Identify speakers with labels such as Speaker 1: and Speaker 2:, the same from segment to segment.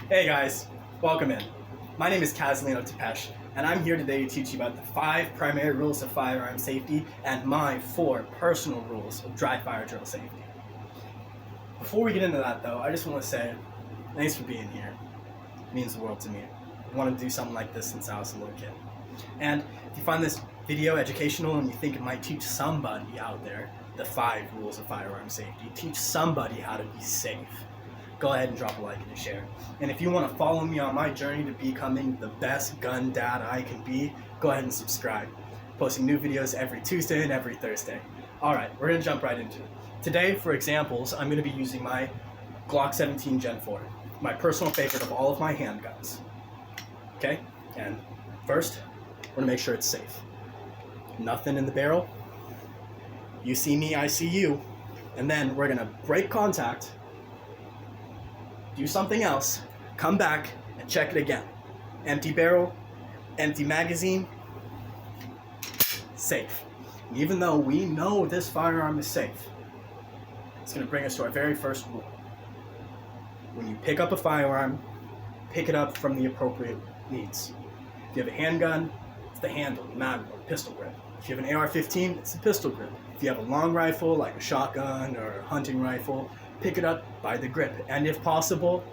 Speaker 1: Hey guys, welcome in. My name is Kazlino Tepesh, and I'm here today to teach you about the 5 primary rules of firearm safety and my 4 personal rules of dry fire drill safety. Before we get into that though, I just want to say thanks for being here. It means the world to me. I wanted to do something like this since I was a little kid. And if you find this video educational and you think it might teach somebody out there the 5 rules of firearm safety, teach somebody how to be safe, go ahead and drop a like and a share. And if you want to follow me on my journey to becoming the best gun dad I can be, go ahead and subscribe. Posting new videos every Tuesday and every Thursday. Alright, we're going to jump right into it. Today, for examples, I'm going to be using my Glock 17 Gen 4, my personal favorite of all of my handguns. Okay, and first, we're going to make sure it's safe. Nothing in the barrel. You see me, I see you. And then we're going to break contact, do something else, come back, and check it again. Empty barrel, empty magazine, safe. And even though we know this firearm is safe, it's going to bring us to our very first rule. When you pick up a firearm, pick it up from the appropriate needs. If you have a handgun, it's the handle, the mag, or the pistol grip. If you have an AR-15, it's the pistol grip. If you have a long rifle, like a shotgun or a hunting rifle, pick it up by the grip, and if possible,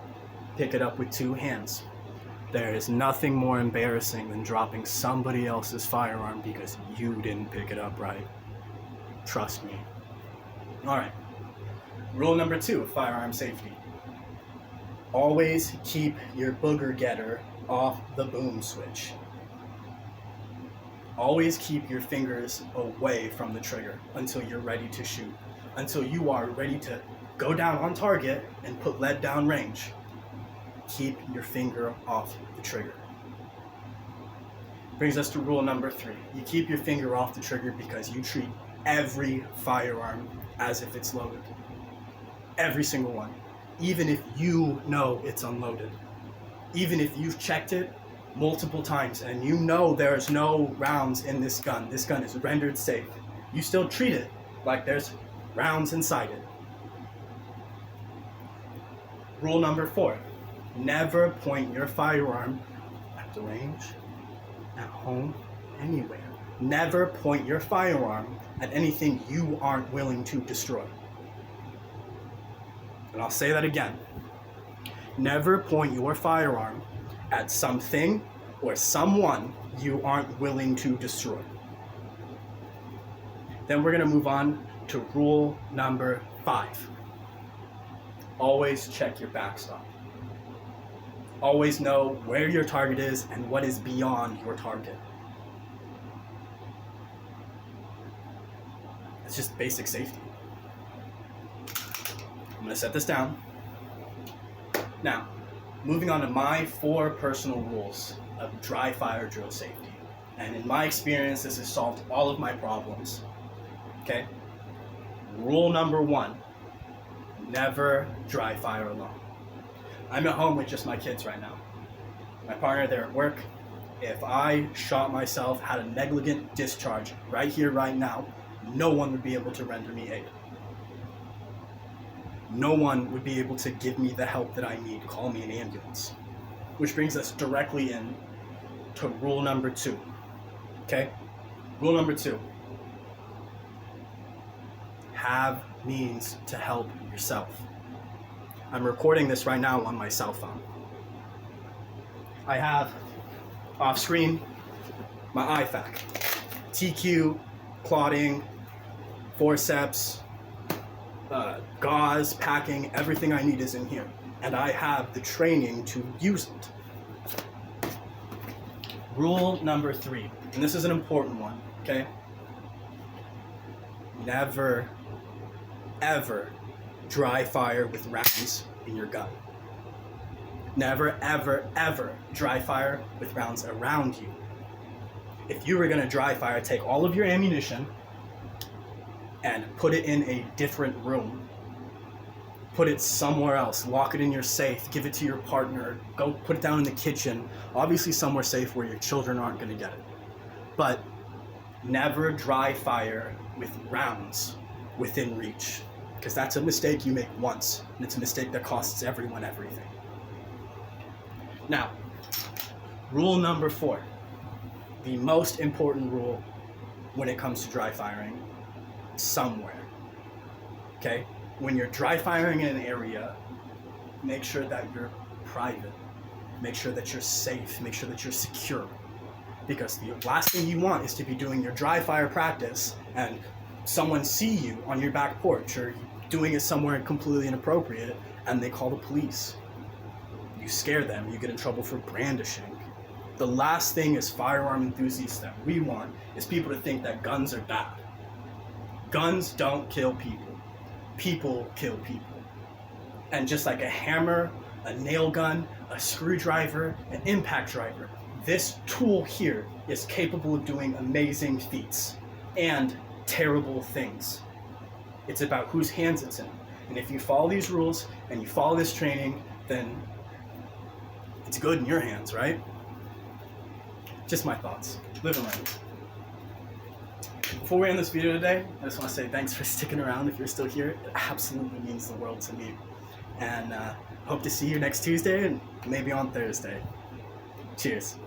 Speaker 1: pick it up with 2 hands. There is nothing more embarrassing than dropping somebody else's firearm because you didn't pick it up right. Trust me. Alright, rule number 2 of firearm safety. Always keep your booger getter off the boom switch. Always keep your fingers away from the trigger until you're ready to shoot, until you are ready to go down on target and put lead down range. Keep your finger off the trigger. Brings us to rule number 3. You keep your finger off the trigger because you treat every firearm as if it's loaded. Every single one. Even if you know it's unloaded. Even if you've checked it multiple times and you know there's no rounds in this gun is rendered safe, you still treat it like there's rounds inside it. Rule number 4, never point your firearm at the range, at home, anywhere. Never point your firearm at anything you aren't willing to destroy. And I'll say that again. Never point your firearm at something or someone you aren't willing to destroy. Then we're going to move on to rule number 5. Always check your backstop. Always know where your target is and what is beyond your target. It's just basic safety. I'm going to set this down. Now, moving on to my 4 personal rules of dry fire drill safety. And in my experience, this has solved all of my problems. Okay? Rule number 1. Never dry fire alone. I'm at home with just my kids right now. My partner, they're at work. If I shot myself, had a negligent discharge right here, right now, no one would be able to render me aid. No one would be able to give me the help that I need, call me an ambulance. Which brings us directly in to rule number 2. Okay? Rule number 2. Have means to help yourself. I'm recording this right now on my cell phone. I have off screen my IFAK, TQ, clotting, forceps, gauze, packing, everything I need is in here. And I have the training to use it. Rule number 3, and this is an important one, okay? Never, ever dry fire with rounds in your gun. Never, ever, ever dry fire with rounds around you. If you were going to dry fire, take all of your ammunition and put it in a different room. Put it somewhere else. Lock it in your safe. Give it to your partner. Go put it down in the kitchen. Obviously somewhere safe where your children aren't going to get it. But never dry fire with rounds within reach. Because that's a mistake you make once, and it's a mistake that costs everyone everything. Now, rule number 4, the most important rule when it comes to dry firing somewhere. Okay? When you're dry firing in an area, make sure that you're private. Make sure that you're safe. Make sure that you're secure. Because the last thing you want is to be doing your dry fire practice and someone see you on your back porch or doing it somewhere completely inappropriate and they call the police. You scare them, you get in trouble for brandishing. The last thing as firearm enthusiasts that we want is people to think that guns are bad. Guns don't kill people. People kill people. And just like a hammer, a nail gun, a screwdriver, an impact driver, this tool here is capable of doing amazing feats and terrible things. It's about whose hands it's in. And if you follow these rules and you follow this training, then it's good in your hands, right? Just my thoughts. Live and learn. Before we end this video today, I just want to say thanks for sticking around if you're still here. It absolutely means the world to me. And hope to see you next Tuesday and maybe on Thursday. Cheers.